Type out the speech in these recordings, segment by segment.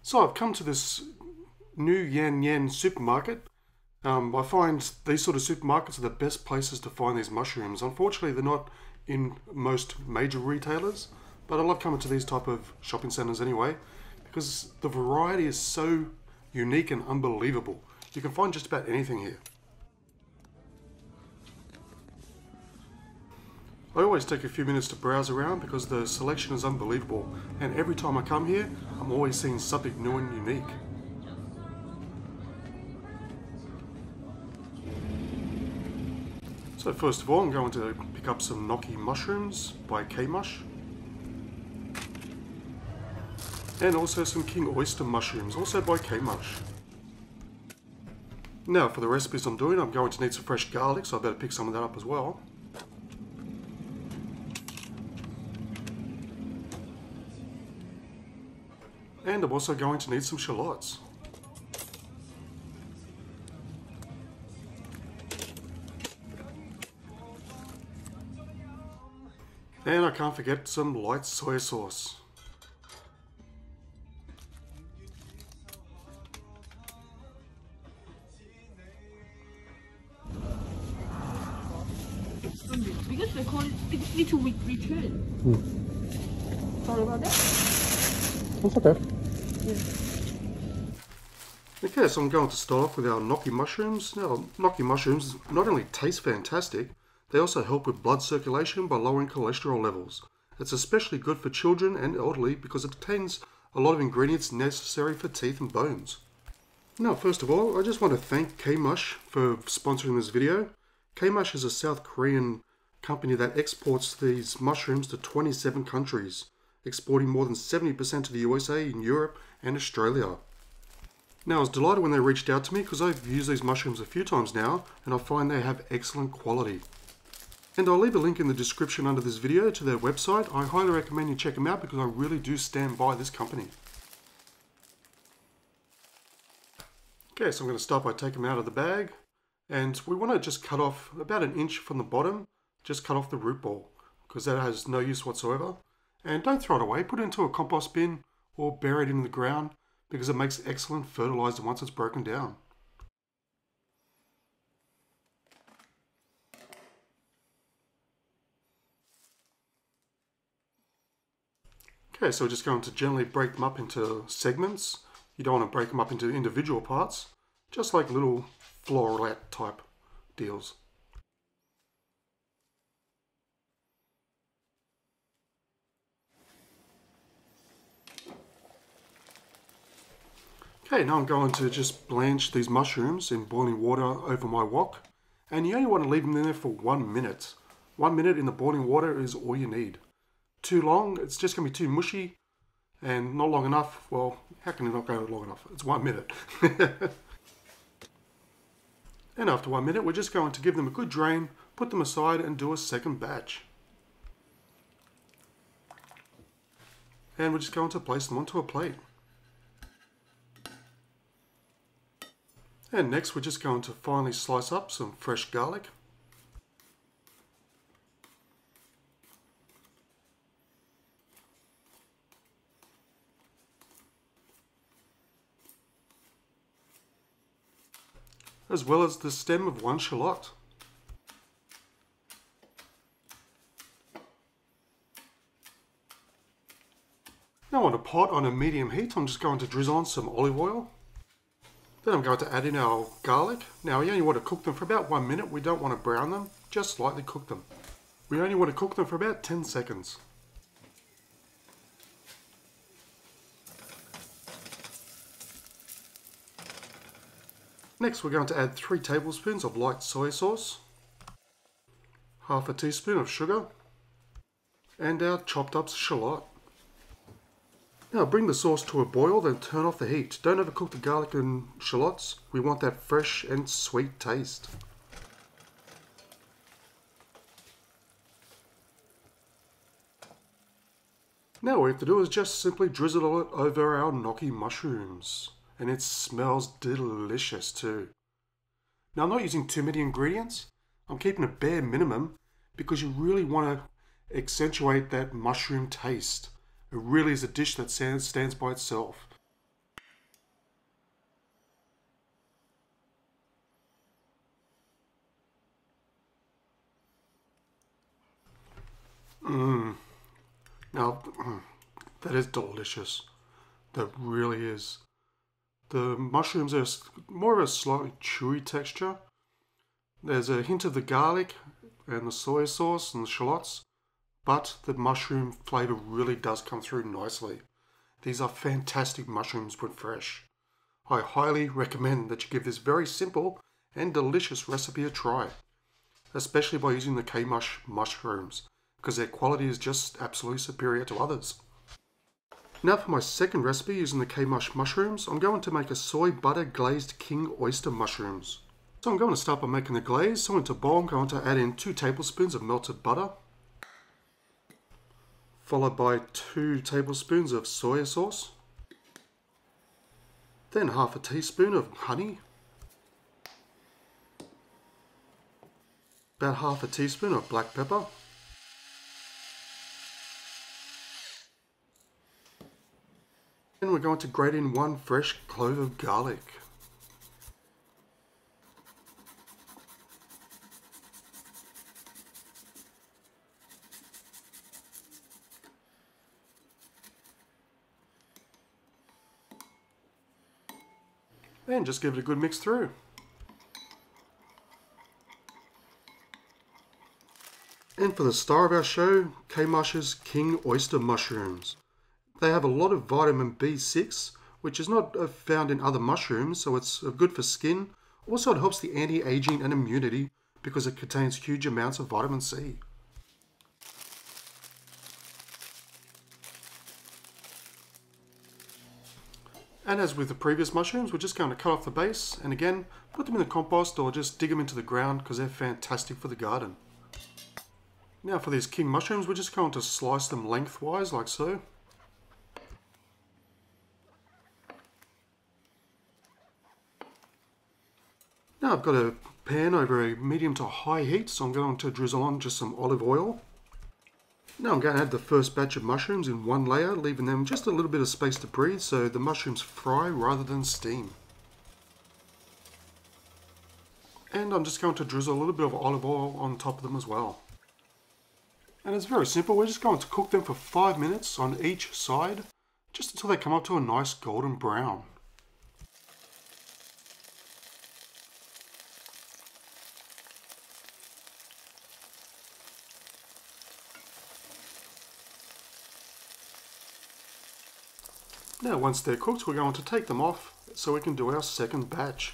So I've come to this new Yan supermarket. I find these sort of supermarkets are the best places to find these mushrooms. Unfortunately, they're not in most major retailers, but I love coming to these type of shopping centers anyway, because the variety is so unique and unbelievable. You can find just about anything here. I always take a few minutes to browse around because the selection is unbelievable, and every time I come here, I'm always seeing something new and unique. So first of all, I'm going to pick up some ENOKI mushrooms by K-Mush, and also some king oyster mushrooms, also by K-Mush. Now for the recipes I'm doing, I'm going to need some fresh garlic, so I better pick some of that up as well. And I'm also going to need some shallots. And I can't forget some light soy sauce. Because they call it little return. Sorry about that. That's okay. Yeah. Okay, so I'm going to start off with our ENOKI mushrooms. Now, ENOKI mushrooms not only taste fantastic, they also help with blood circulation by lowering cholesterol levels. It's especially good for children and elderly because it contains a lot of ingredients necessary for teeth and bones. Now, first of all, I just want to thank K-Mush for sponsoring this video. K-Mush is a South Korean company that exports these mushrooms to 27 countries, exporting more than 70% to the USA, in Europe and Australia. Now I was delighted when they reached out to me because I've used these mushrooms a few times now and I find they have excellent quality. And I'll leave a link in the description under this video to their website. I highly recommend you check them out because I really do stand by this company. Okay, so I'm going to start by taking them out of the bag, and we want to just cut off about an inch from the bottom, just cut off the root ball because that has no use whatsoever. And don't throw it away, put it into a compost bin or bury it in the ground because it makes excellent fertilizer once it's broken down. Okay, so we're just going to gently break them up into segments. You don't want to break them up into individual parts, just like little floret type deals. Okay, now I'm going to just blanch these mushrooms in boiling water over my wok, and you only want to leave them in there for 1 minute. 1 minute in the boiling water is all you need. Too long, it's just going to be too mushy, and not long enough, well, how can it not go long enough? It's 1 minute. And after 1 minute, we're just going to give them a good drain, put them aside and do a second batch. And we're just going to place them onto a plate. And next we're just going to finely slice up some fresh garlic. As well as the stem of 1 shallot. Now on a pot on a medium heat, I'm just going to drizzle on some olive oil. Then I'm going to add in our garlic. Now you only want to cook them for about 1 minute. We don't want to brown them, just slightly cook them. We only want to cook them for about 10 seconds. Next we're going to add 3 tablespoons of light soy sauce, half a teaspoon of sugar, and our chopped up shallot. Now bring the sauce to a boil, then turn off the heat. Don't overcook the garlic and shallots. We want that fresh and sweet taste. Now all we have to do is just simply drizzle it over our ENOKI mushrooms. And it smells delicious too. Now I'm not using too many ingredients. I'm keeping a bare minimum because you really want to accentuate that mushroom taste. It really is a dish that stands by itself. Now, that is delicious. That really is. The mushrooms are more of a slightly chewy texture. There's a hint of the garlic and the soy sauce and the shallots, but the mushroom flavour really does come through nicely. These are fantastic mushrooms when fresh. I highly recommend that you give this very simple and delicious recipe a try, especially by using the K-Mush mushrooms, because their quality is just absolutely superior to others. Now for my second recipe using the K-Mush mushrooms, I'm going to make a soy butter glazed king oyster mushrooms. So I'm going to start by making the glaze. So into a bowl I'm going to add in 2 tablespoons of melted butter, followed by 2 tablespoons of soy sauce, then half a teaspoon of honey, about half a teaspoon of black pepper, and we're going to grate in 1 fresh clove of garlic. And just give it a good mix through. And for the star of our show, K-Mush's King Oyster Mushrooms. They have a lot of vitamin B6, which is not found in other mushrooms, so it's good for skin. Also, it helps the anti-aging and immunity because it contains huge amounts of vitamin C. And as with the previous mushrooms, we're just going to cut off the base and again, put them in the compost or just dig them into the ground because they're fantastic for the garden. Now for these king mushrooms, we're just going to slice them lengthwise like so. Now I've got a pan over a medium to high heat, so I'm going to drizzle on just some olive oil. Now I'm going to add the first batch of mushrooms in one layer, leaving them just a little bit of space to breathe so the mushrooms fry rather than steam. And I'm just going to drizzle a little bit of olive oil on top of them as well. And it's very simple, we're just going to cook them for 5 minutes on each side, just until they come up to a nice golden brown. Now once they're cooked, we're going to take them off so we can do our second batch.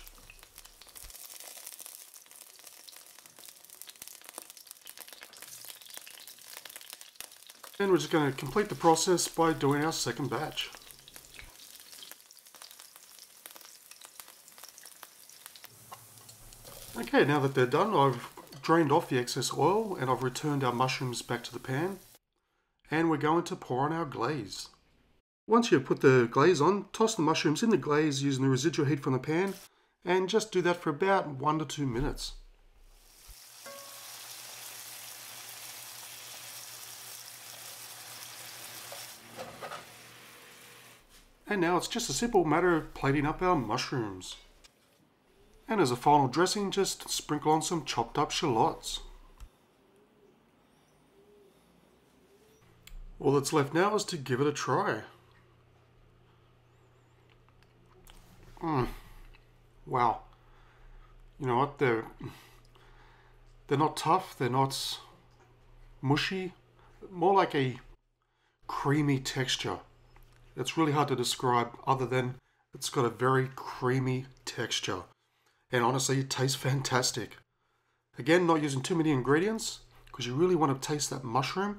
And we're just going to complete the process by doing our second batch. Okay, now that they're done, I've drained off the excess oil and I've returned our mushrooms back to the pan. And we're going to pour on our glaze. Once you've put the glaze on, toss the mushrooms in the glaze using the residual heat from the pan and just do that for about 1 to 2 minutes. And now it's just a simple matter of plating up our mushrooms. And as a final dressing, just sprinkle on some chopped up shallots. All that's left now is to give it a try. Wow. You know what, they're not tough, they're not mushy, more like a creamy texture. It's really hard to describe other than it's got a very creamy texture. And honestly, it tastes fantastic. Again, not using too many ingredients because you really want to taste that mushroom.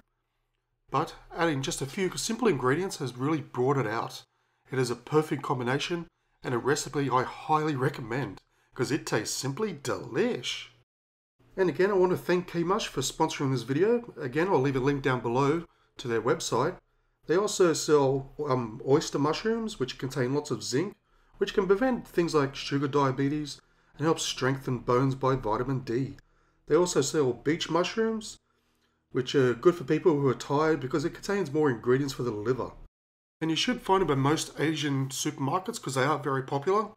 But adding just a few simple ingredients has really brought it out. It is a perfect combination and a recipe I highly recommend because it tastes simply delish. And again, I want to thank K-Mush for sponsoring this video. Again, I'll leave a link down below to their website. They also sell oyster mushrooms, which contain lots of zinc, which can prevent things like sugar diabetes and help strengthen bones by vitamin D. They also sell beach mushrooms, which are good for people who are tired because it contains more ingredients for the liver. And you should find them in most Asian supermarkets because they are very popular.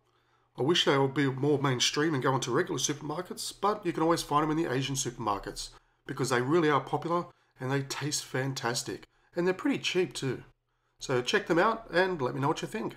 I wish they would be more mainstream and go into regular supermarkets, but you can always find them in the Asian supermarkets because they really are popular and they taste fantastic. And they're pretty cheap too. So check them out and let me know what you think.